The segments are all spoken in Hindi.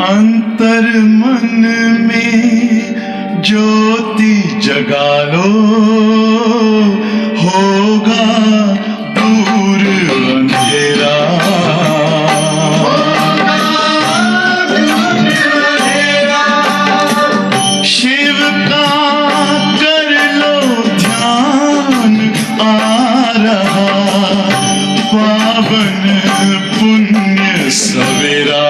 अंतर मन में ज्योति जगा लो, होगा दूर अंधेरा। शिव का कर लो ध्यान, आ रहा पावन पुण्य सवेरा।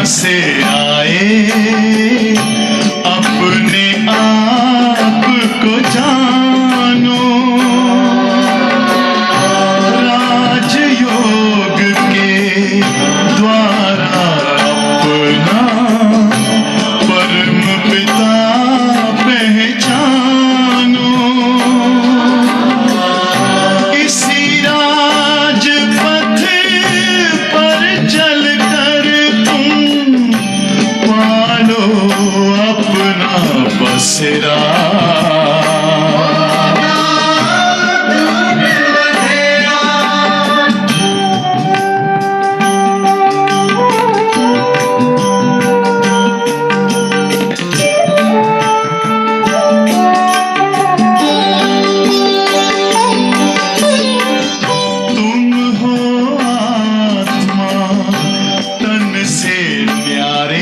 से आए अपने आप को जानो, राजयोग के द्वारा अपना परम पिता पहचानो। इसी राजपथ पर चलकर पालो अपना बसेरा। तुम हो आत्मा तन से प्यारे,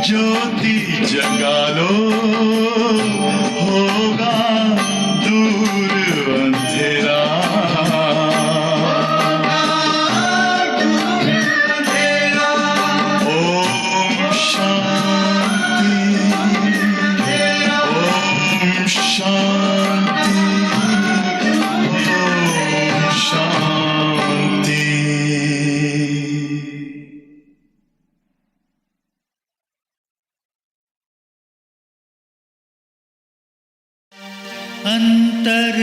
ज्योति जगा लो, होगा दूर अंधेरा। ओम शांति, ओम शांति, ओम शांति। अंतर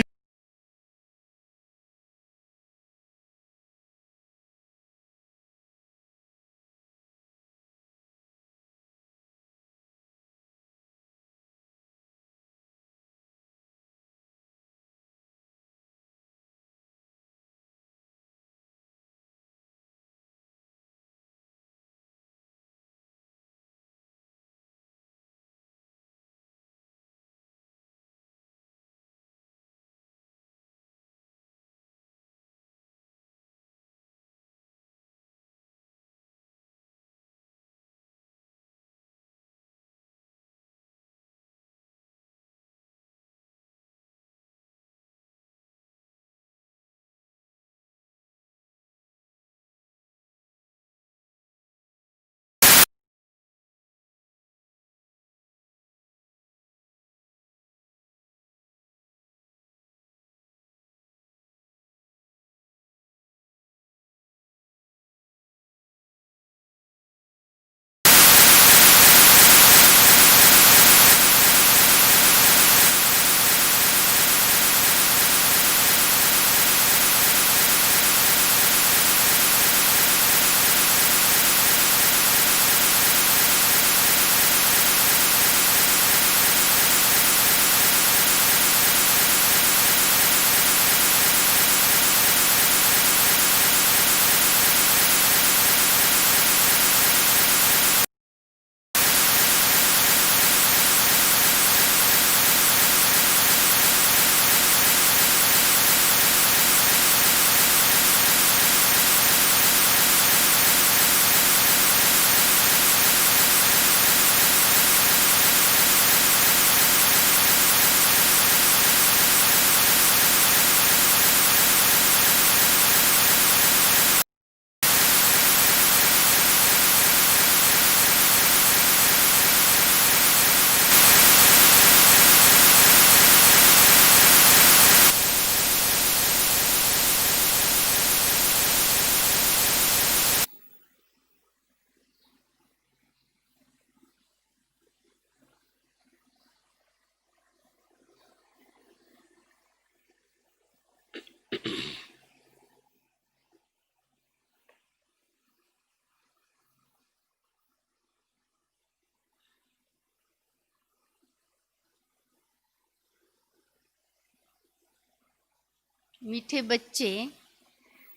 मीठे बच्चे,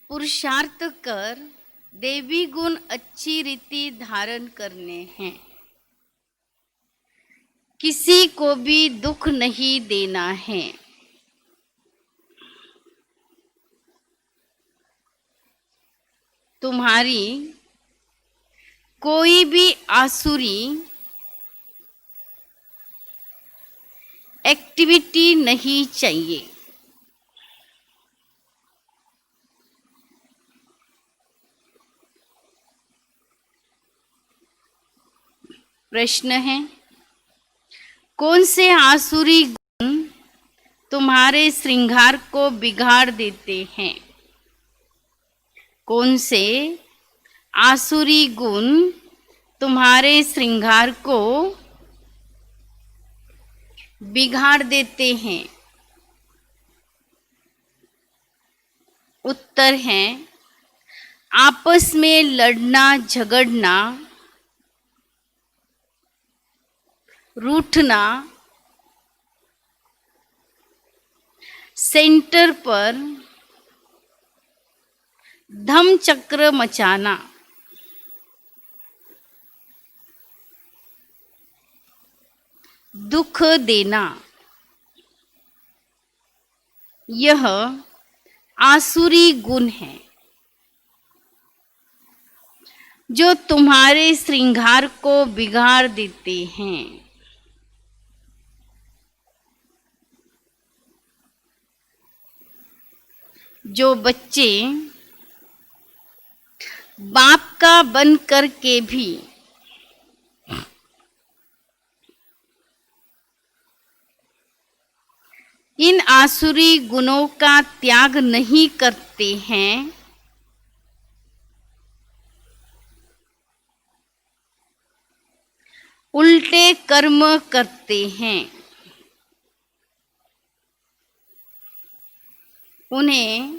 पुरुषार्थ कर देवी गुण अच्छी रीति धारण करने हैं। किसी को भी दुख नहीं देना है। तुम्हारी कोई भी आसुरी एक्टिविटी नहीं चाहिए। प्रश्न है, कौन से आसुरी गुण तुम्हारे श्रृंगार को बिगाड़ देते हैं? कौन से आसुरी गुण तुम्हारे श्रृंगार को बिगाड़ देते हैं? उत्तर है, आपस में लड़ना झगड़ना, रूठना, सेंटर पर धम चक्र मचाना, दुख देना, यह आसुरी गुण है जो तुम्हारे श्रृंगार को बिगाड़ देते हैं। जो बच्चे बाप का बन करके भी इन आसुरी गुणों का त्याग नहीं करते हैं, उल्टे कर्म करते हैं, उन्हें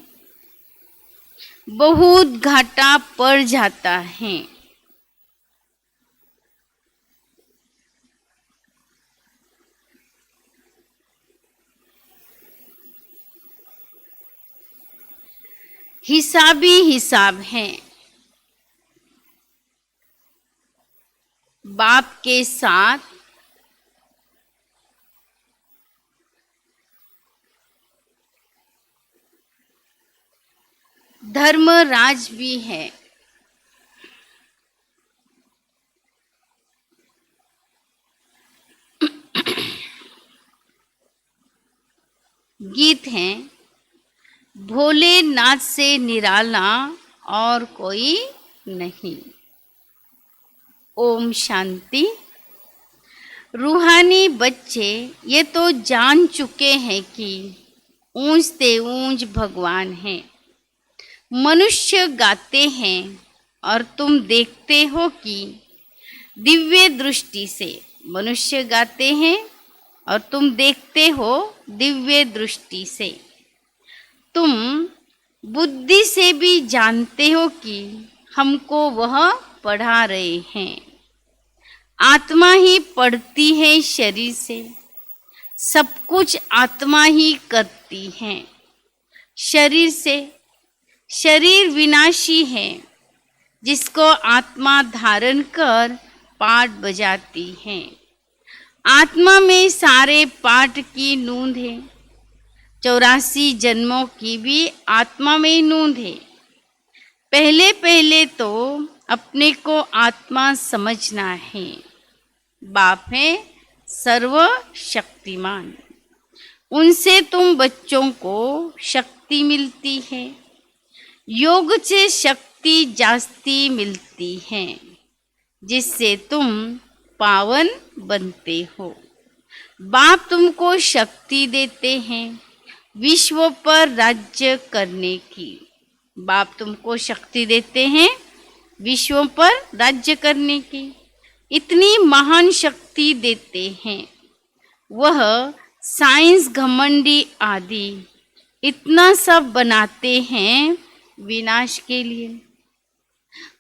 बहुत घाटा पड़ जाता है। हिसाबी हिसाब है। बाप के साथ धर्मराज भी है। गीत है, भोलेनाथ से निराला और कोई नहीं। ओम शांति। रूहानी बच्चे ये तो जान चुके हैं कि ऊंच से ऊंच भगवान है। मनुष्य गाते हैं और तुम देखते हो कि दिव्य दृष्टि से मनुष्य गाते हैं और तुम देखते हो दिव्य दृष्टि से। तुम बुद्धि से भी जानते हो कि हमको वह पढ़ा रहे हैं। आत्मा ही पढ़ती है शरीर से, सब कुछ आत्मा ही करती है शरीर से। शरीर विनाशी है, जिसको आत्मा धारण कर पाठ बजाती है। आत्मा में सारे पाठ की नोंद है। 84 जन्मों की भी आत्मा में नोंद है। पहले पहले तो अपने को आत्मा समझना है। बाप है सर्वशक्तिमान, उनसे तुम बच्चों को शक्ति मिलती है। योग से शक्ति जास्ती मिलती है, जिससे तुम पावन बनते हो। बाप तुमको शक्ति देते हैं विश्व पर राज्य करने की। बाप तुमको शक्ति देते हैं विश्व पर राज्य करने की। इतनी महान शक्ति देते हैं। वह साइंस घमंडी आदि इतना सब बनाते हैं विनाश के लिए।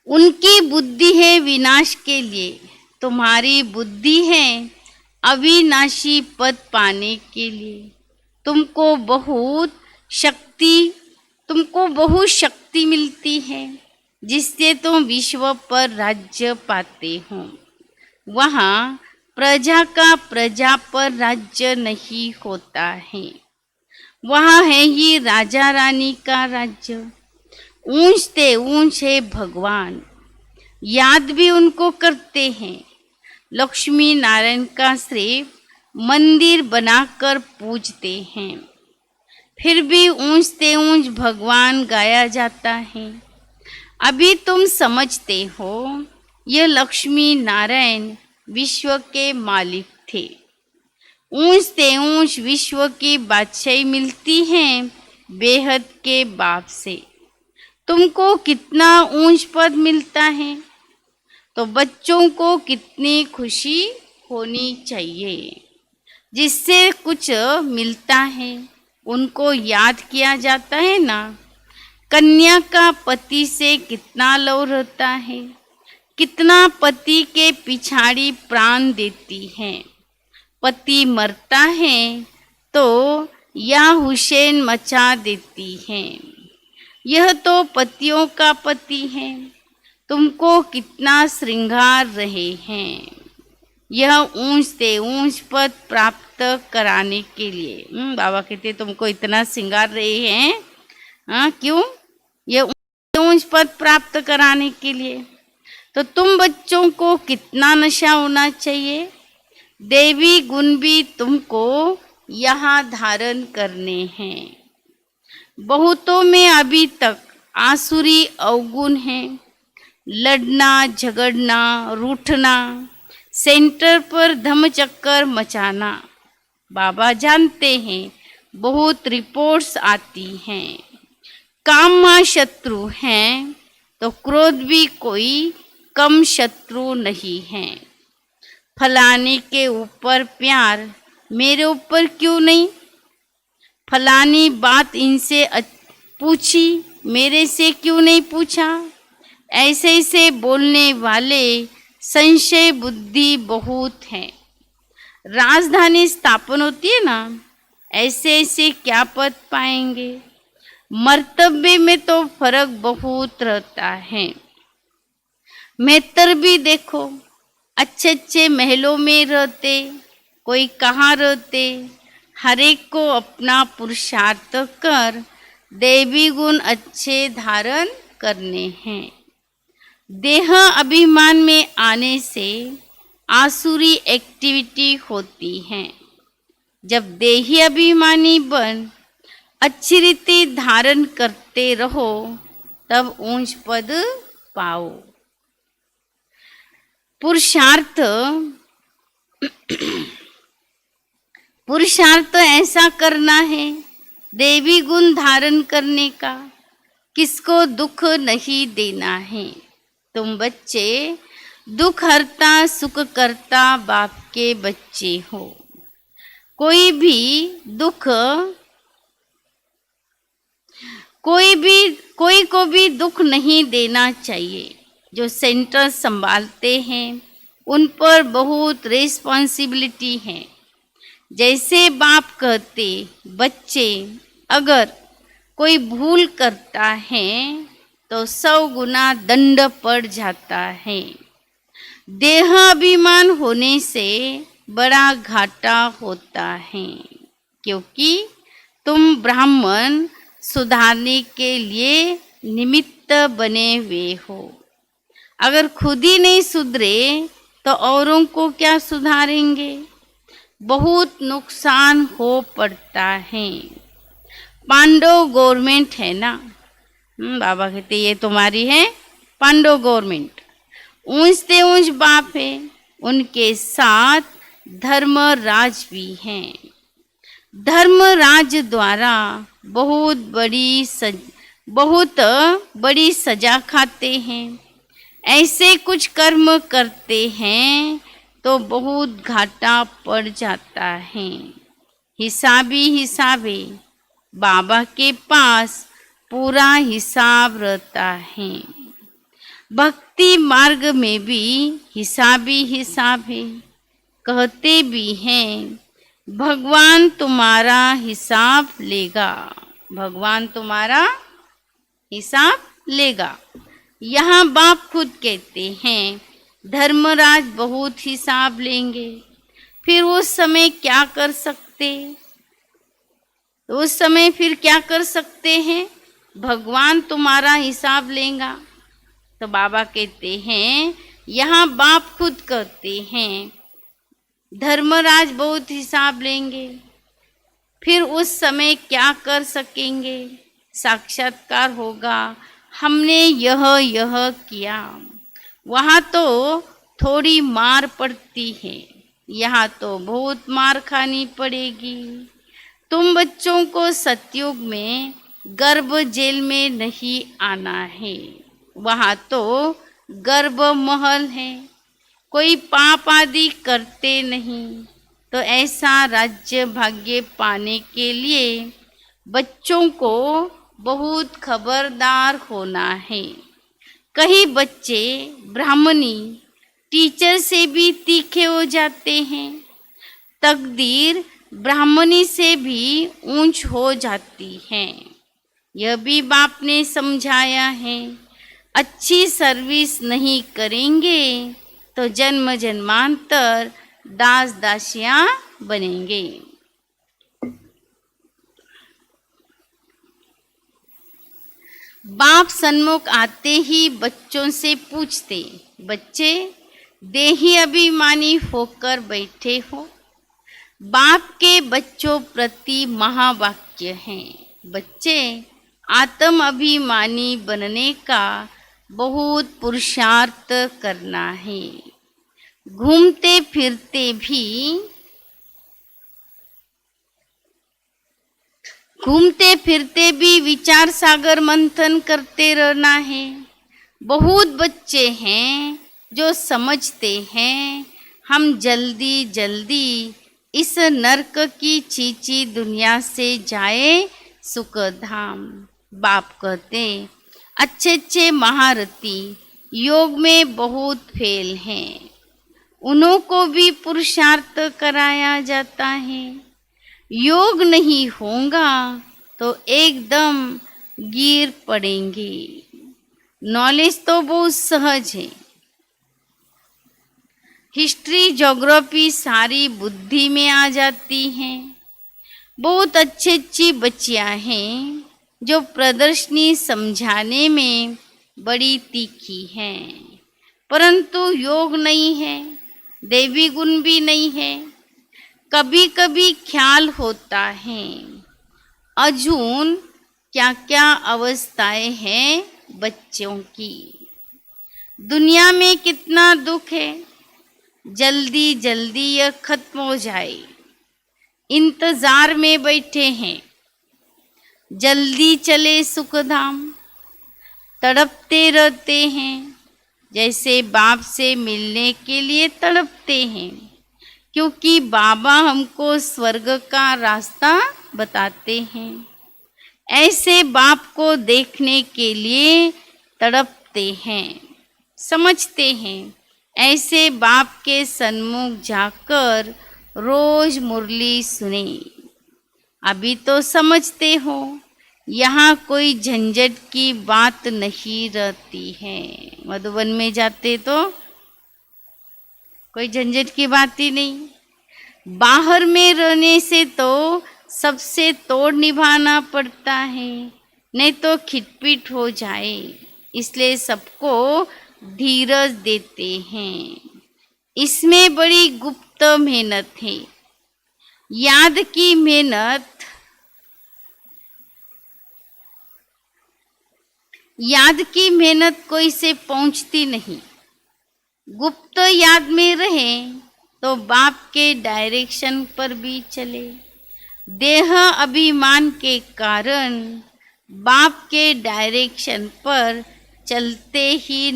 उनकी बुद्धि है विनाश के लिए, तुम्हारी बुद्धि है अविनाशी पद पाने के लिए। तुमको बहुत शक्ति, तुमको बहुत शक्ति मिलती है जिससे तुम विश्व पर राज्य पाते हो। वहाँ प्रजा का प्रजा पर राज्य नहीं होता है, वहाँ है ही राजा रानी का राज्य। ऊंचते ऊंच है भगवान, याद भी उनको करते हैं। लक्ष्मी नारायण का सिर्फ मंदिर बनाकर पूजते हैं, फिर भी ऊंचते ऊंच भगवान गाया जाता है। अभी तुम समझते हो यह लक्ष्मी नारायण विश्व के मालिक थे। ऊंचते ऊंच विश्व की बादशाही मिलती है बेहद के बाप से। तुमको कितना ऊंच पद मिलता है तो बच्चों को कितनी खुशी होनी चाहिए। जिससे कुछ मिलता है उनको याद किया जाता है ना। कन्या का पति से कितना लव रहता है, कितना पति के पिछाड़ी प्राण देती है। पति मरता है तो या हुसैन मचा देती है। यह तो पतियों का पति है, तुमको कितना श्रृंगार रहे हैं। यह ऊंच से ऊंच पद प्राप्त कराने के लिए बाबा कहते तुमको इतना श्रृंगार रहे हैं। हाँ, क्यों? ये ऊंच पद प्राप्त कराने के लिए। तो तुम बच्चों को कितना नशा होना चाहिए। देवी गुण भी तुमको यहाँ धारण करने हैं। बहुतों में अभी तक आसुरी अवगुण है, लड़ना झगड़ना रूठना, सेंटर पर धमचक्कर मचाना। बाबा जानते हैं बहुत रिपोर्ट्स आती हैं। काम शत्रु हैं तो क्रोध भी कोई कम शत्रु नहीं है। फलाने के ऊपर प्यार मेरे ऊपर क्यों नहीं। फलानी बात इनसे पूछी मेरे से क्यों नहीं पूछा। ऐसे ऐसे बोलने वाले संशय बुद्धि बहुत है। राजधानी स्थापन होती है ना, ऐसे ऐसे क्या पद पाएंगे। मर्तबे में तो फर्क बहुत रहता है। मेहतर भी देखो, अच्छे अच्छे महलों में रहते, कोई कहाँ रहते। हर एक को अपना पुरुषार्थ कर देवी गुण अच्छे धारण करने हैं। देह अभिमान में आने से आसुरी एक्टिविटी होती है। जब देही अभिमानी बन अच्छी रीति धारण करते रहो तब ऊंच पद पाओ। पुरुषार्थ ऐसा करना है देवी गुण धारण करने का, किसको दुख नहीं देना है। तुम बच्चे दुख हरता सुख करता बाप के बच्चे हो। कोई को भी दुख नहीं देना चाहिए। जो सेंटर संभालते हैं उन पर बहुत रिस्पॉन्सिबिलिटी है। जैसे बाप कहते, बच्चे अगर कोई भूल करता है तो 100 गुना दंड पड़ जाता है। देह अभिमान होने से बड़ा घाटा होता है, क्योंकि तुम ब्राह्मण सुधारने के लिए निमित्त बने हुए हो। अगर खुद ही नहीं सुधरे तो औरों को क्या सुधारेंगे। बहुत नुकसान हो पड़ता है। पांडव गवर्नमेंट है ना, बाबा कहते ये तुम्हारी है पांडव गवर्नमेंट। ऊंच से ऊंच बाप है, उनके साथ धर्मराज भी हैं। धर्मराज द्वारा बहुत बड़ी सजा खाते हैं। ऐसे कुछ कर्म करते हैं तो बहुत घाटा पड़ जाता है। हिसाबे बाबा के पास पूरा हिसाब रहता है। भक्ति मार्ग में भी हिसाब है। कहते भी हैं भगवान तुम्हारा हिसाब लेगा। भगवान तुम्हारा हिसाब लेगा। यहाँ बाप खुद कहते हैं धर्मराज बहुत हिसाब लेंगे। फिर उस समय क्या कर सकते? तो उस समय फिर क्या कर सकते हैं? भगवान तुम्हारा हिसाब लेगा। तो बाबा कहते हैं, यहाँ बाप खुद कहते हैं धर्मराज बहुत हिसाब लेंगे। फिर उस समय क्या कर सकेंगे? साक्षात्कार होगा, हमने यह किया। वहाँ तो थोड़ी मार पड़ती है, यहाँ तो बहुत मार खानी पड़ेगी। तुम बच्चों को सतयुग में गर्भ जेल में नहीं आना है, वहाँ तो गर्भ महल है। कोई पाप आदि करते नहीं, तो ऐसा राज्य भाग्य पाने के लिए बच्चों को बहुत खबरदार होना है। कई बच्चे ब्राह्मणी टीचर से भी तीखे हो जाते हैं, तकदीर ब्राह्मणी से भी ऊंच हो जाती है। यह भी बाप ने समझाया है। अच्छी सर्विस नहीं करेंगे तो जन्म जन्मांतर दास दासियां बनेंगे। बाप सन्मुख आते ही बच्चों से पूछते, बच्चे देही अभिमानी होकर बैठे हो। बाप के बच्चों प्रति महावाक्य हैं, बच्चे आत्म अभिमानी बनने का बहुत पुरुषार्थ करना है। घूमते फिरते भी विचार सागर मंथन करते रहना है। बहुत बच्चे हैं जो समझते हैं हम जल्दी जल्दी इस नरक की चीची दुनिया से जाए सुख धाम। बाप कहते अच्छे अच्छे महारथी योग में बहुत फेल हैं, उन्हों को भी पुरुषार्थ कराया जाता है। योग नहीं होगा तो एकदम गिर पड़ेंगे। नॉलेज तो बहुत सहज है, हिस्ट्री ज्योग्राफी सारी बुद्धि में आ जाती हैं। बहुत अच्छी बच्चियां हैं जो प्रदर्शनी समझाने में बड़ी तीखी हैं, परंतु योग नहीं है, देवी गुण भी नहीं है। कभी कभी ख्याल होता है अजून क्या क्या अवस्थाएं हैं बच्चों की। दुनिया में कितना दुख है, जल्दी जल्दी यह खत्म हो जाए। इंतजार में बैठे हैं, जल्दी चले सुखधाम। तड़पते रहते हैं, जैसे बाप से मिलने के लिए तड़पते हैं, क्योंकि बाबा हमको स्वर्ग का रास्ता बताते हैं। ऐसे बाप को देखने के लिए तड़पते हैं, समझते हैं ऐसे बाप के सन्मुख जाकर रोज मुरली सुने। अभी तो समझते हो यहाँ कोई झंझट की बात नहीं रहती है। मधुबन में जाते तो कोई झंझट की बात ही नहीं। बाहर में रहने से तो सबसे तोड़ निभाना पड़ता है, नहीं तो खिटपिट हो जाए। इसलिए सबको धीरज देते हैं। इसमें बड़ी गुप्त मेहनत है। याद की मेहनत कोई से पहुंचती नहीं। गुप्त याद में रहे तो बाप के डायरेक्शन पर भी चले। देह अभिमान के कारण बाप के डायरेक्शन पर चलते ही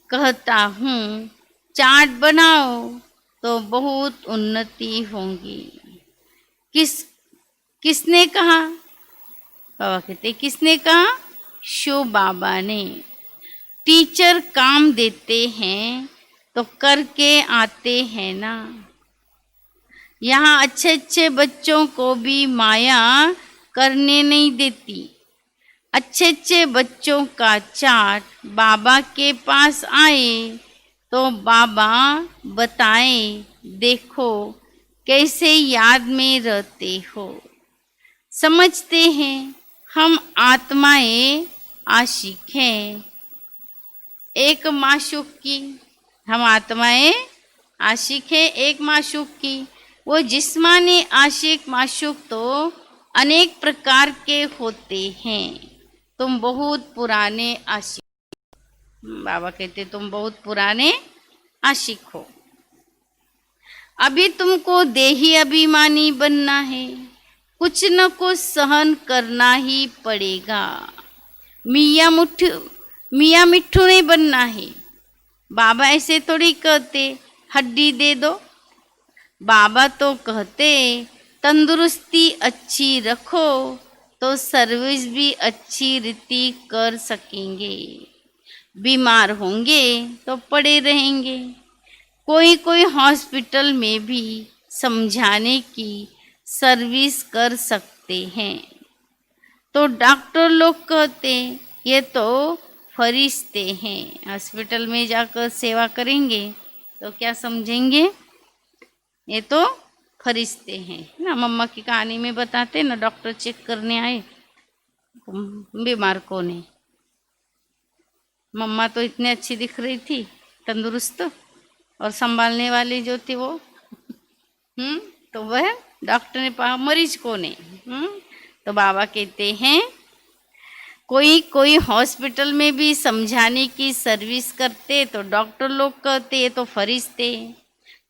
कहता हूँ चार्ट बनाओ तो बहुत उन्नति होगी। किसने कहा? बाबा कहते किसने कहा? शिव बाबा ने। टीचर काम देते हैं तो करके आते हैं ना। यहाँ अच्छे अच्छे बच्चों को भी माया करने नहीं देती। अच्छे अच्छे बच्चों का चार्ट बाबा के पास आए तो बाबा बताए, देखो कैसे याद में रहते हो। समझते हैं हम आत्माएं आशिक हैं एक माशूक की। हम आत्माएं आशिक है एक माशूक की। वो जिस्मानी आशिक माशूक तो अनेक प्रकार के होते हैं। तुम बहुत पुराने आशिक, बाबा कहते तुम बहुत पुराने आशिक हो। अभी तुमको देही अभिमानी बनना है, कुछ न कुछ सहन करना ही पड़ेगा। मियाँ मिट्ठू नहीं बनना है। बाबा ऐसे थोड़ी कहते हड्डी दे दो। बाबा तो कहते तंदुरुस्ती अच्छी रखो तो सर्विस भी अच्छी रीति कर सकेंगे। बीमार होंगे तो पड़े रहेंगे। कोई कोई हॉस्पिटल में भी समझाने की सर्विस कर सकते हैं। तो डॉक्टर लोग कहते ये तो फरिश्ते हैं। हॉस्पिटल में जाकर सेवा करेंगे तो क्या समझेंगे, ये तो फरिश्ते हैं ना। मम्मा की कहानी में बताते ना, डॉक्टर चेक करने आए बीमार को ने। मम्मा तो इतनी अच्छी दिख रही थी, तंदुरुस्त, और संभालने वाली जो थी वो तो वह डॉक्टर ने कहा मरीज को ने। तो बाबा कहते हैं कोई कोई हॉस्पिटल में भी समझाने की सर्विस करते तो डॉक्टर लोग कहते ये तो फरिश्ते।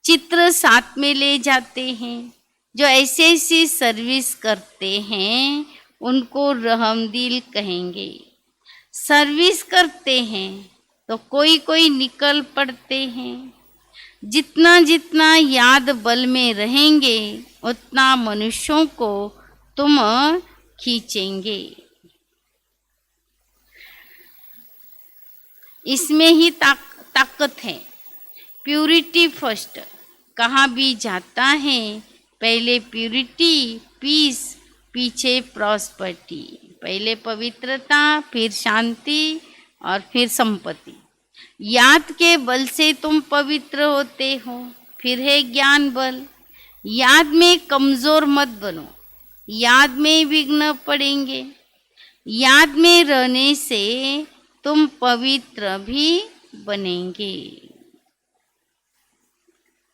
चित्र साथ में ले जाते हैं। जो ऐसी ऐसी सर्विस करते हैं उनको रहमदिल कहेंगे। सर्विस करते हैं तो कोई कोई निकल पड़ते हैं। जितना जितना याद बल में रहेंगे उतना मनुष्यों को तुम खींचेंगे। इसमें ही ताकत है। Purity first. कहाँ भी जाता है पहले प्यूरिटी, पीस, पीछे प्रॉस्पर्टी। पहले पवित्रता, फिर शांति और फिर संपत्ति। याद के बल से तुम पवित्र होते हो, फिर है ज्ञान बल। याद में कमजोर मत बनो, याद में विघ्न पड़ेंगे। याद में रहने से तुम पवित्र भी बनेंगे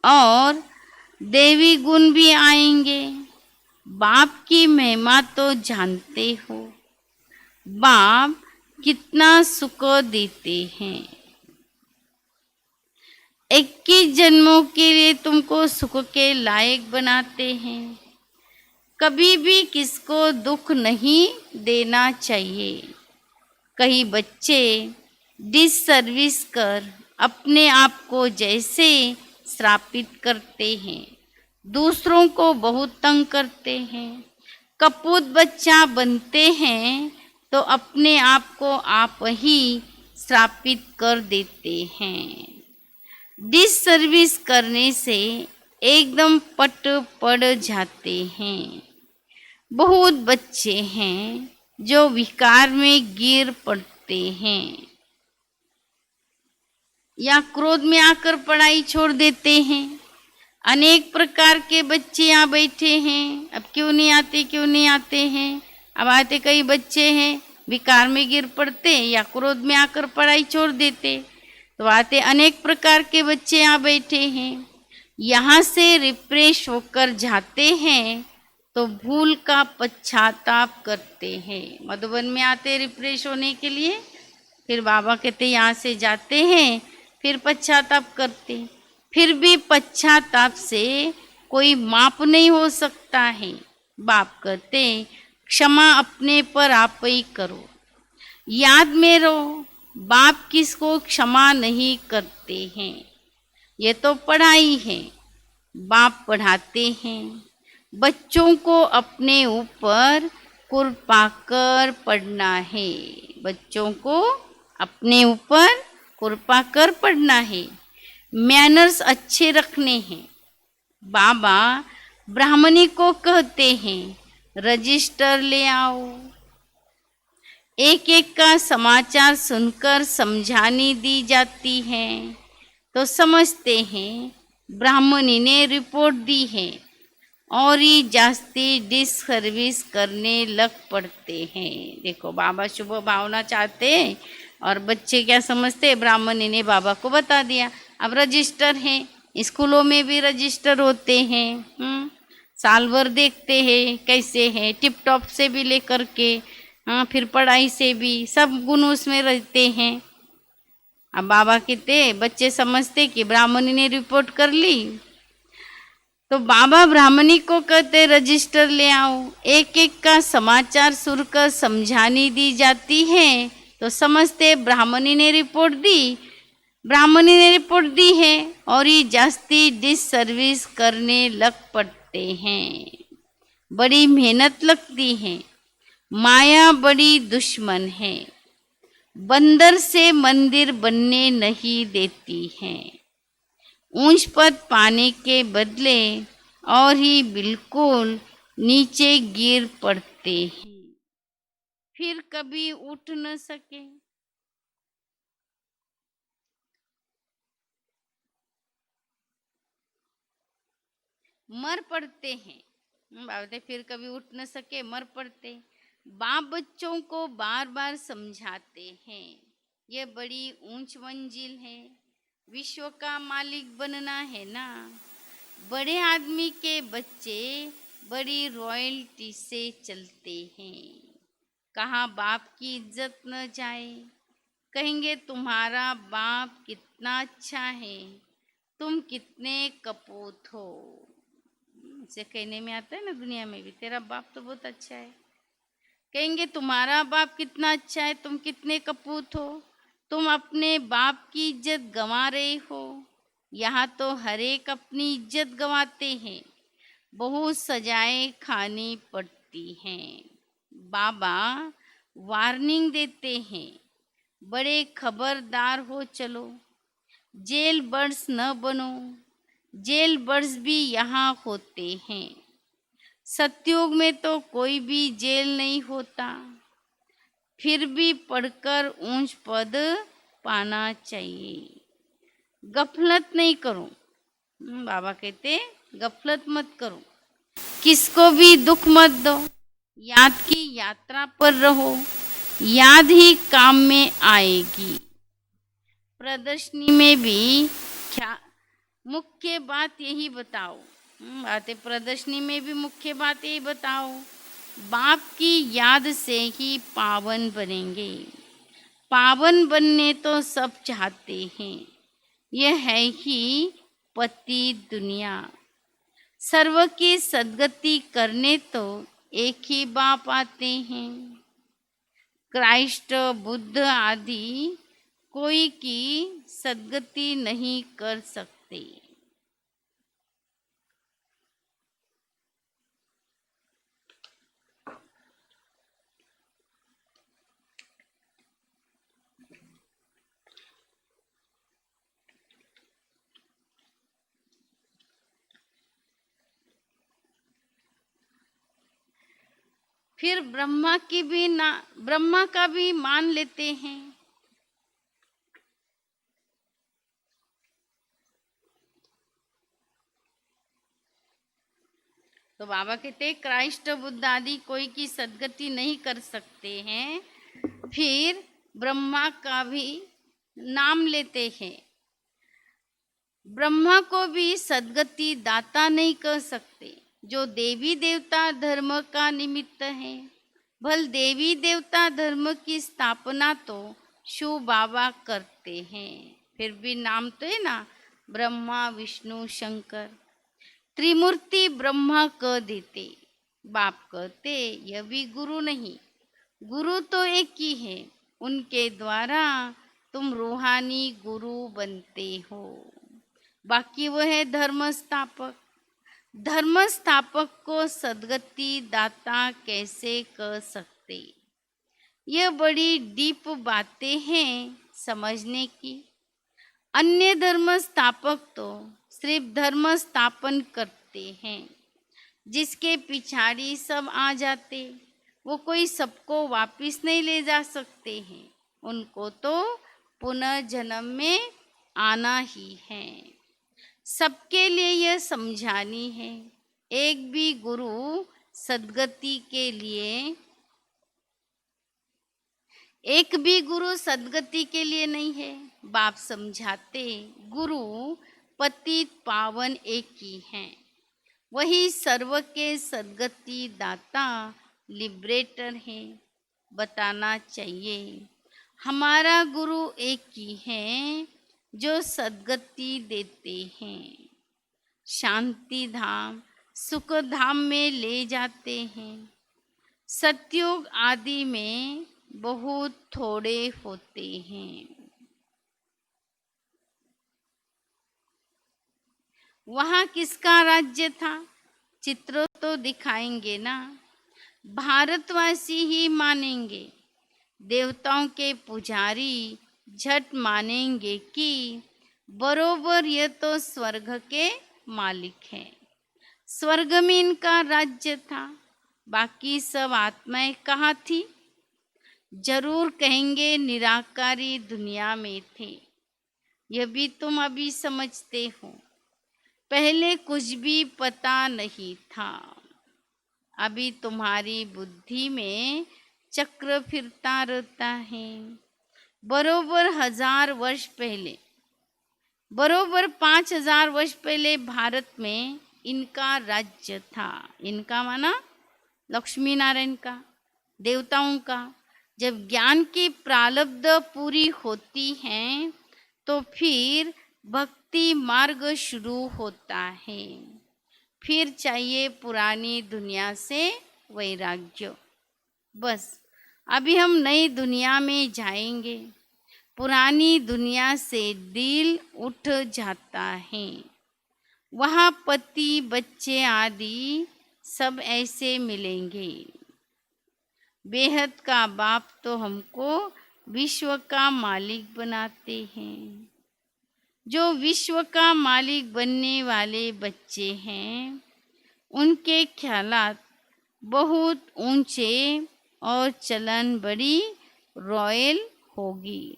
और देवी गुण भी आएंगे। बाप की महिमा तो जानते हो, बाप कितना सुख देते हैं। 21 जन्मों के लिए तुमको सुख के लायक बनाते हैं। कभी भी किसको दुख नहीं देना चाहिए। कई बच्चे डिससर्विस कर अपने आप को जैसे श्रापित करते हैं, दूसरों को बहुत तंग करते हैं। कपूत बच्चा बनते हैं तो अपने आप को आप ही श्रापित कर देते हैं। डिससर्विस करने से एकदम पट पड़ जाते हैं। बहुत बच्चे हैं जो विकार में गिर पड़ते हैं या क्रोध में आकर पढ़ाई छोड़ देते हैं। अनेक प्रकार के बच्चे यहाँ बैठे हैं। अब क्यों नहीं आते हैं। अब आते कई बच्चे हैं विकार में गिर पड़ते या क्रोध में आकर पढ़ाई छोड़ देते। तो आते अनेक प्रकार के बच्चे यहाँ बैठे हैं। यहाँ से रिफ्रेश होकर जाते हैं तो भूल का पश्चाताप करते हैं। मधुबन में आते रिफ्रेश होने के लिए, फिर बाबा कहते यहाँ से जाते हैं, फिर पश्चाताप करते। फिर भी पश्चाताप से कोई माप नहीं हो सकता है। बाप कहते क्षमा अपने पर आप ही करो। याद में रहो, बाप किसको क्षमा नहीं करते हैं। ये तो पढ़ाई है, बाप पढ़ाते हैं। बच्चों को अपने ऊपर कृपा कर पढ़ना है। बच्चों को अपने ऊपर कृपा कर पढ़ना है। मैनर्स अच्छे रखने हैं। बाबा ब्राह्मणी को कहते हैं रजिस्टर ले आओ। एक एक का समाचार सुनकर समझानी दी जाती है तो समझते हैं ब्राह्मणी ने रिपोर्ट दी है और ही जास्ती डिस सर्विस करने लग पड़ते हैं। देखो बाबा शुभ भावना चाहते हैं और बच्चे क्या समझते हैं, ब्राह्मणी ने बाबा को बता दिया। अब रजिस्टर है, स्कूलों में भी रजिस्टर होते हैं। साल भर देखते हैं कैसे है, टिप टॉप से भी लेकर के फिर पढ़ाई से भी सब गुण उसमें रहते हैं। अब बाबा कहते बच्चे समझते कि ब्राह्मणी ने रिपोर्ट कर ली तो बाबा ब्राह्मणी को कहते रजिस्टर ले आओ। एक एक का समाचार सुनकर समझानी दी जाती है तो समझते ब्राह्मणी ने रिपोर्ट दी, ब्राह्मणी ने रिपोर्ट दी है और ये जास्ती डिस सर्विस करने लग पड़ते हैं। बड़ी मेहनत लगती है, माया बड़ी दुश्मन है, बंदर से मंदिर बनने नहीं देती है। ऊंच पद पाने के बदले और ही बिल्कुल नीचे गिर पड़ते हैं, फिर कभी उठ न सके। मर पड़ते हैं, बाबा फिर कभी उठ न सके, मर पड़ते। बाप बच्चों को बार बार समझाते हैं ये बड़ी ऊंच मंजिल है, विश्व का मालिक बनना है ना। बड़े आदमी के बच्चे बड़ी रॉयल्टी से चलते हैं, कहाँ बाप की इज्जत न जाए। कहेंगे तुम्हारा बाप कितना अच्छा है, तुम कितने कपूत हो। इसे कहने में आता है ना, दुनिया में भी तेरा बाप तो बहुत अच्छा है। कहेंगे तुम्हारा बाप कितना अच्छा है, तुम कितने कपूत हो, तुम अपने बाप की इज्जत गंवा रहे हो। यहाँ तो हर एक अपनी इज्जत गंवाते हैं, बहुत सजाएं खानी पड़ती हैं। बाबा वार्निंग देते हैं बड़े खबरदार हो चलो, जेल बर्ड्स न बनो। जेल बर्ड्स भी यहाँ होते हैं, सतयुग में तो कोई भी जेल नहीं होता, फिर भी पढ़कर ऊंच पद पाना चाहिए। गफलत नहीं करो, बाबा कहते गफलत मत करो, किसको भी दुख मत दो, याद की यात्रा पर रहो, याद ही काम में आएगी। प्रदर्शनी में भी क्या मुख्य बात यही बताओ, बातें प्रदर्शनी में भी मुख्य बात यही बताओ, बाप की याद से ही पावन बनेंगे। पावन बनने तो सब चाहते हैं, यह है ही पति दुनिया। सर्व की सद्गति करने तो एक ही बाप आते हैं, क्राइस्ट बुद्ध आदि कोई की सद्गति नहीं कर सकते। फिर ब्रह्मा का भी मान लेते हैं। तो बाबा कहते क्राइस्ट बुद्ध आदि कोई की सद्गति नहीं कर सकते हैं, फिर ब्रह्मा का भी नाम लेते हैं। ब्रह्मा को भी सद्गति दाता नहीं कर सकते, जो देवी देवता धर्म का निमित्त है। भल देवी देवता धर्म की स्थापना तो शिव बाबा करते हैं, फिर भी नाम तो है ना, ब्रह्मा विष्णु शंकर त्रिमूर्ति ब्रह्मा कह देते। बाप कहते यह भी गुरु नहीं, गुरु तो एक ही है, उनके द्वारा तुम रूहानी गुरु बनते हो। बाकी वो है धर्म स्थापक। धर्म स्थापक को सद्गति दाता कैसे कह सकते। यह बड़ी डीप बातें हैं समझने की। अन्य धर्म स्थापक तो सिर्फ धर्म स्थापन करते हैं, जिसके पिछाड़ी सब आ जाते, वो कोई सबको वापिस नहीं ले जा सकते हैं। उनको तो पुनर्जन्म में आना ही है। सबके लिए यह समझानी है। एक भी गुरु सद्गति के लिए एक भी गुरु सद्गति के लिए नहीं है। बाप समझाते, गुरु पतित पावन एक ही हैं। वही सर्व के सद्गति दाता लिबरेटर है। बताना चाहिए, हमारा गुरु एक ही है जो सद्गति देते हैं, शांति धाम सुख धाम में ले जाते हैं। सतयुग आदि में बहुत थोड़े होते हैं। वहाँ किसका राज्य था? चित्र तो दिखाएंगे ना, भारतवासी ही मानेंगे। देवताओं के पुजारी झट मानेंगे कि बरोबर ये तो स्वर्ग के मालिक हैं। स्वर्ग में इनका राज्य था, बाकी सब आत्माएं कहाँ थी? जरूर कहेंगे निराकारी दुनिया में थे। यह भी तुम अभी समझते हो, पहले कुछ भी पता नहीं था। अभी तुम्हारी बुद्धि में चक्र फिरता रहता है। बरोबर 1000 वर्ष पहले, बरोबर 5000 वर्ष पहले भारत में इनका राज्य था। इनका माना लक्ष्मी नारायण का, देवताओं का। जब ज्ञान की प्रारब्ध पूरी होती है तो फिर भक्ति मार्ग शुरू होता है। फिर चाहिए पुरानी दुनिया से वैराग्य। बस अभी हम नई दुनिया में जाएंगे। पुरानी दुनिया से दिल उठ जाता है। वहाँ पति बच्चे आदि सब ऐसे मिलेंगे। बेहद का बाप तो हमको विश्व का मालिक बनाते हैं। जो विश्व का मालिक बनने वाले बच्चे हैं, उनके ख्यालात बहुत ऊंचे और चलन बड़ी रॉयल होगी।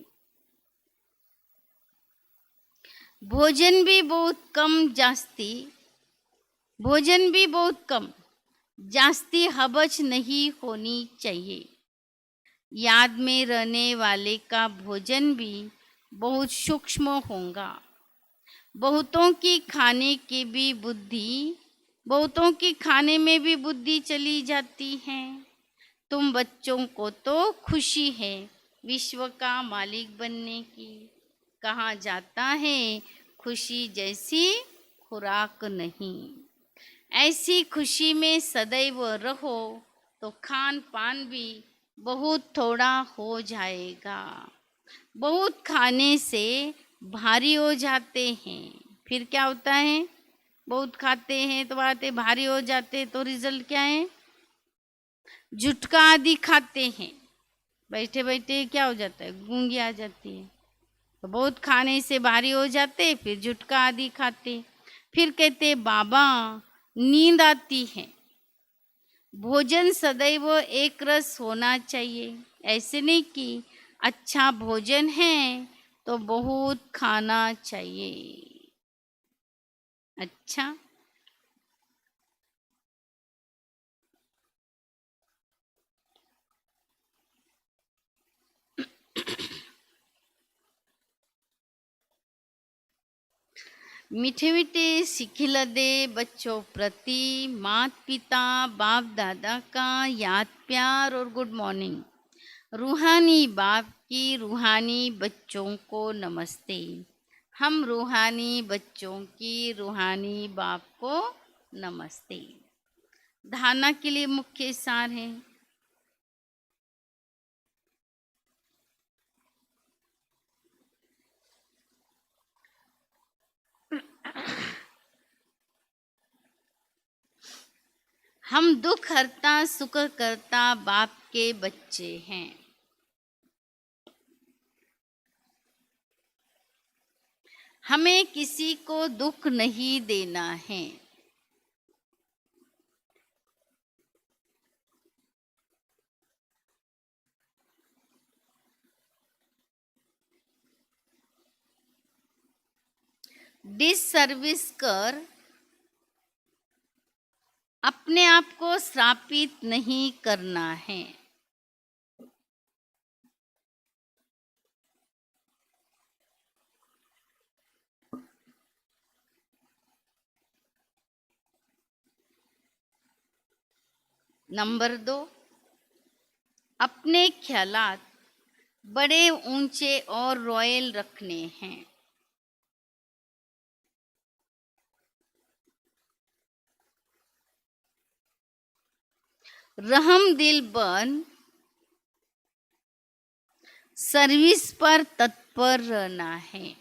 भोजन भी बहुत कम जास्ती हबच नहीं होनी चाहिए। याद में रहने वाले का भोजन भी बहुत सूक्ष्म होगा। बहुतों की खाने में भी बुद्धि चली जाती है। तुम बच्चों को तो खुशी है विश्व का मालिक बनने की। कहाँ जाता है खुशी जैसी खुराक नहीं। ऐसी खुशी में सदैव रहो तो खान पान भी बहुत थोड़ा हो जाएगा। बहुत खाने से भारी हो जाते हैं। फिर क्या होता है? बहुत खाते हैं तो बातें भारी हो जाते हैं, तो रिजल्ट क्या है? जुटका आदि खाते हैं, बैठे बैठे क्या हो जाता है? गूंगी आ जाती है। तो बहुत खाने से भारी हो जाते, फिर जुटका आदि खाते। फिर कहते बाबा नींद आती है। भोजन सदैव एक रस होना चाहिए। ऐसे नहीं कि अच्छा भोजन है तो बहुत खाना चाहिए। अच्छा, मीठे मीठे सिखिल दे बच्चों प्रति माता पिता बाप दादा का याद प्यार और गुड मॉर्निंग। रूहानी बाप की रूहानी बच्चों को नमस्ते। हम रूहानी बच्चों की रूहानी बाप को नमस्ते। धारणा के लिए मुख्य सार है, हम दुख हरता सुख करता बाप के बच्चे हैं। हमें किसी को दुख नहीं देना है। डिससर्विस कर अपने आप को श्रापित नहीं करना है। नंबर 2, अपने ख्यालात बड़े ऊंचे और रॉयल रखने हैं। रहम दिल बन सर्विस पर तत्पर रहना है।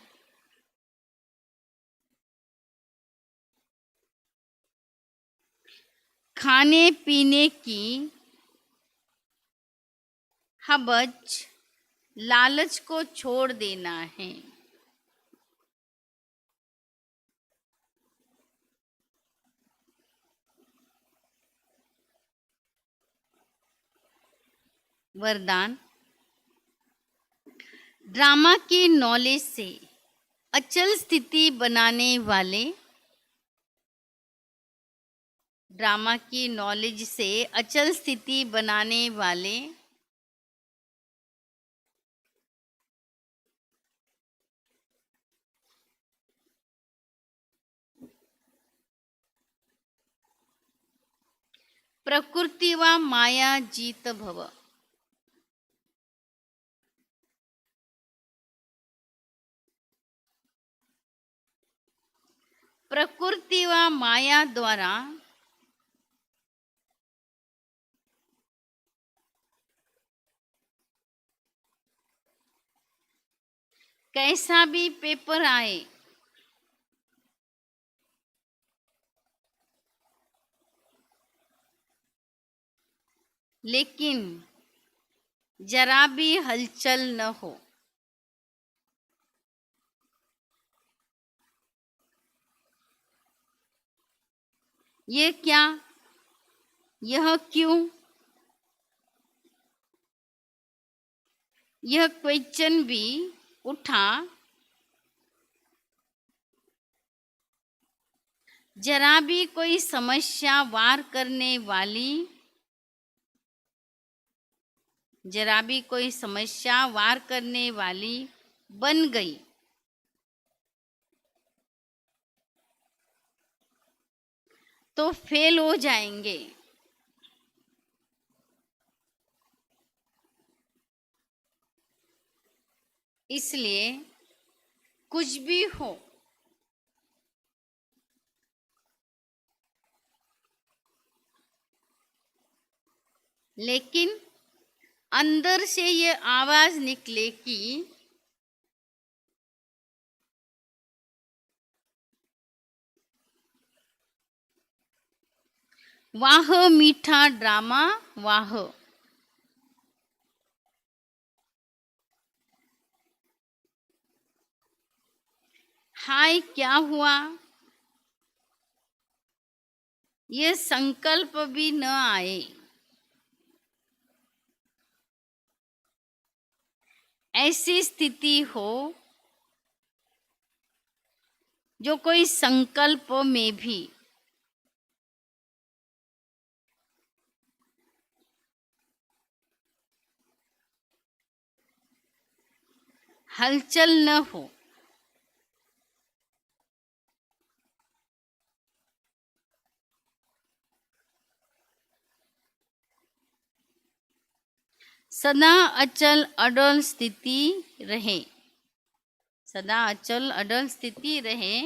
खाने पीने की हबज लालच को छोड़ देना है। वरदान, ड्रामा की नॉलेज से अचल स्थिति बनाने वाले, ड्रामा की नॉलेज से अचल स्थिति बनाने वाले प्रकृति व माया जीत भव। प्रकृति व माया द्वारा कैसा भी पेपर आए, लेकिन जरा भी हलचल न हो। ये क्या, यह क्यों, यह क्वेश्चन भी उठा, जरा भी कोई समस्या वार करने वाली, जरा भी कोई समस्या वार करने वाली बन गई तो फेल हो जाएंगे। इसलिए कुछ भी हो, लेकिन अंदर से ये आवाज निकले कि वाह मीठा ड्रामा वाह। हाय क्या हुआ, ये संकल्प भी न आए। ऐसी स्थिति हो जो कोई संकल्प में भी हलचल न हो। सदा अचल अडल स्थिति रहे, सदा अचल अडल स्थिति रहे।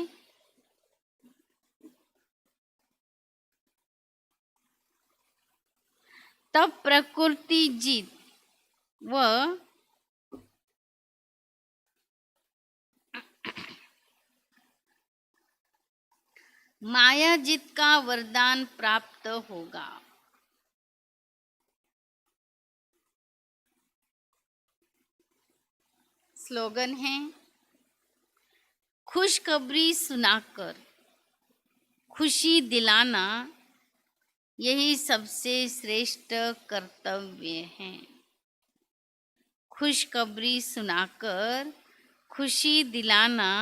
तब प्रकृति जीत व माया जीत का वरदान प्राप्त होगा। स्लोगन है, खुशखबरी सुनाकर खुशी दिलाना यही सबसे श्रेष्ठ कर्तव्य है। खुशखबरी सुनाकर खुशी दिलाना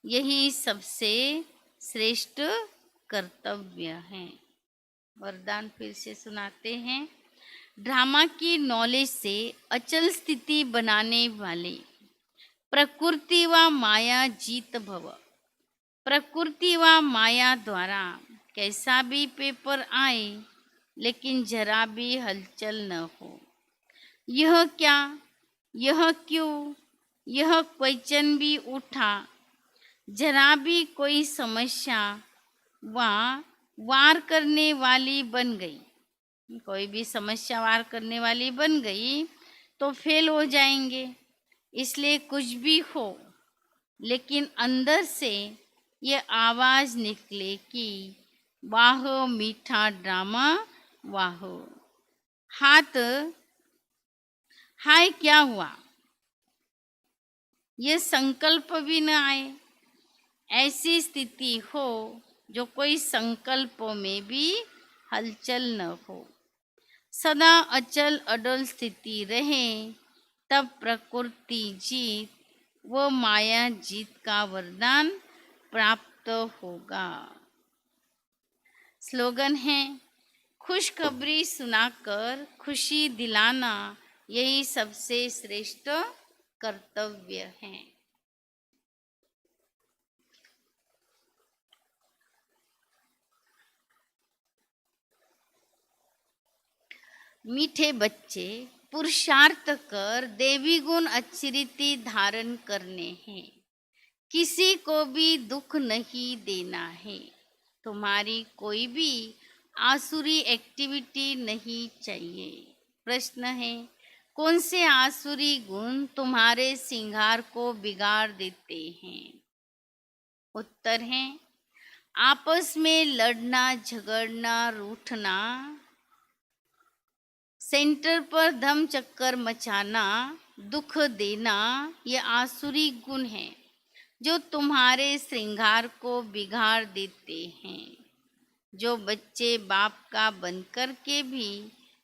यही सबसे श्रेष्ठ कर्तव्य है। वरदान फिर से सुनाते हैं। ड्रामा की नॉलेज से अचल स्थिति बनाने वाले प्रकृति व माया जीत भव। प्रकृति व माया द्वारा कैसा भी पेपर आए लेकिन जरा भी हलचल न हो। यह क्या, यह क्यों, यह क्वेश्चन भी उठा, जरा भी कोई समस्या वार करने वाली बन गई, कोई भी समस्या वार करने वाली बन गई तो फेल हो जाएंगे। इसलिए कुछ भी हो लेकिन अंदर से ये आवाज़ निकले कि वाह मीठा ड्रामा वाह। हाथ हाय क्या हुआ, ये संकल्प भी न आए। ऐसी स्थिति हो जो कोई संकल्पों में भी हलचल न हो, सदा अचल अडल स्थिति रहे, तब प्रकृति जीत व माया जीत का वरदान प्राप्त होगा। स्लोगन है, खुशखबरी सुनाकर खुशी दिलाना यही सबसे श्रेष्ठ कर्तव्य है। मीठे बच्चे पुरुषार्थ कर देवी गुण अच्छी रीति धारण करने हैं। किसी को भी दुख नहीं देना है। तुम्हारी कोई भी आसुरी एक्टिविटी नहीं चाहिए। प्रश्न है, कौन से आसुरी गुण तुम्हारे श्रृंगार को बिगाड़ देते हैं? उत्तर है, आपस में लड़ना, झगड़ना, रूठना, सेंटर पर धम चक्कर मचाना, दुख देना, ये आसुरी गुण हैं जो तुम्हारे श्रृंगार को बिगाड़ देते हैं। जो बच्चे बाप का बनकर के भी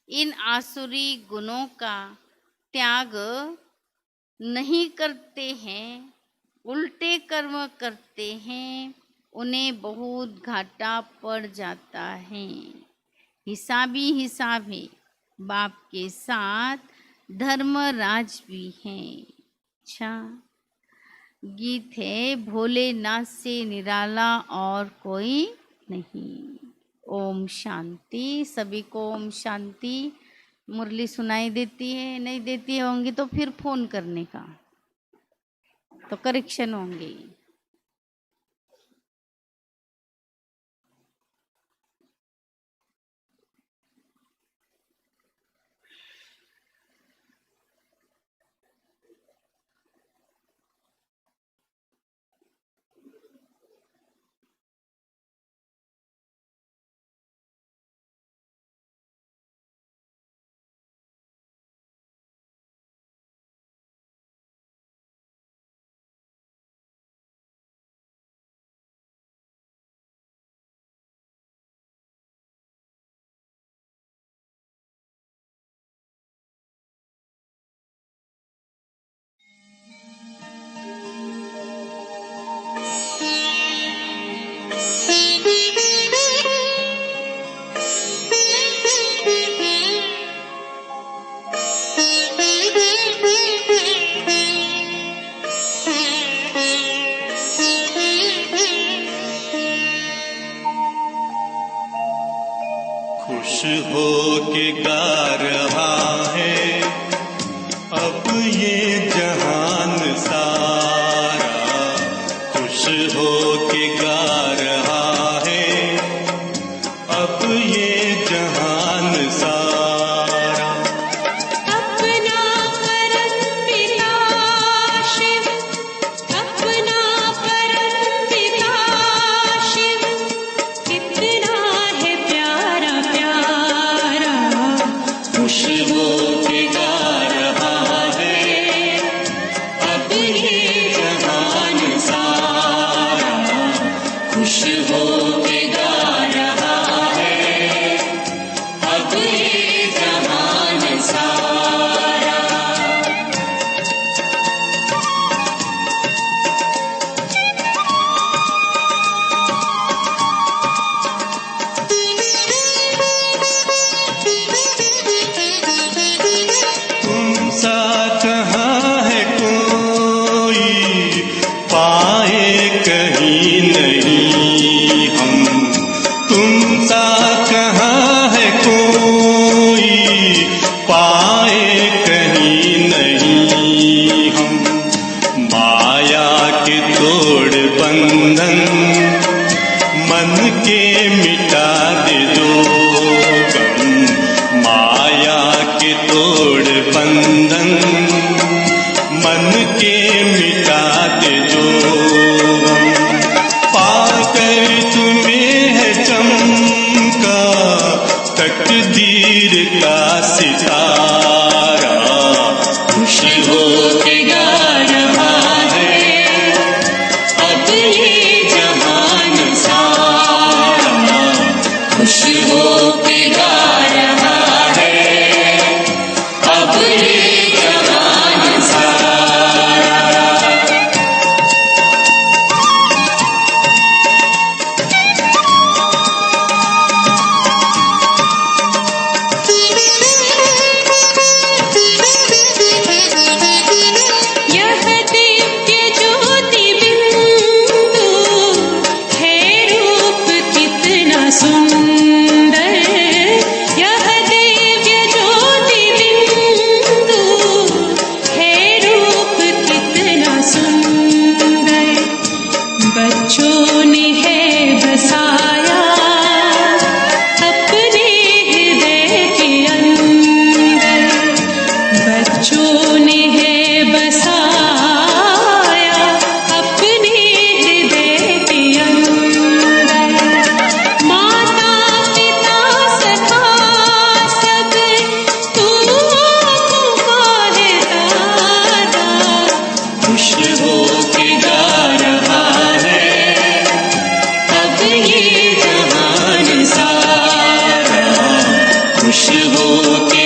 इन आसुरी गुणों का त्याग नहीं करते हैं, उल्टे कर्म करते हैं, उन्हें बहुत घाटा पड़ जाता है। हिसाबी हिसाब है, बाप के साथ धर्मराज भी हैं। अच्छा गीत है, भोलेनाथ से निराला और कोई नहीं। ओम शांति। सभी को ओम शांति। मुरली सुनाई देती है? नहीं देती होंगी तो फिर फोन करने का, तो करेक्शन होंगे। खुश हो के गा रहा है अब ये जहान सारा, खुश हो के गा रहा है अब ये जहान सारा। अपना परम पिता शिव, अपना परम पिता शिव, कितना है प्यारा प्यारा। खुश हो के गा रहा है तकदीर का सितारा खुश हो के गा रहा है अब ये जहान सारा खुश हो के गा रहा है अब ये जहान सारा। यह दिव्य ज्योति बिंदु है रूप कितना सुंदर। यह दिव्य ज्योति बिंदु है रूप कितना सुंदर। बच्चों ने है बसाया अपने हृदय के अंदर। बच्चों ने है बसाया अपने हृदय के अंदर। माता पिता सखा सब तू है दादा खुश हो के गा रहा है अब ये जहान सारा खुश हो के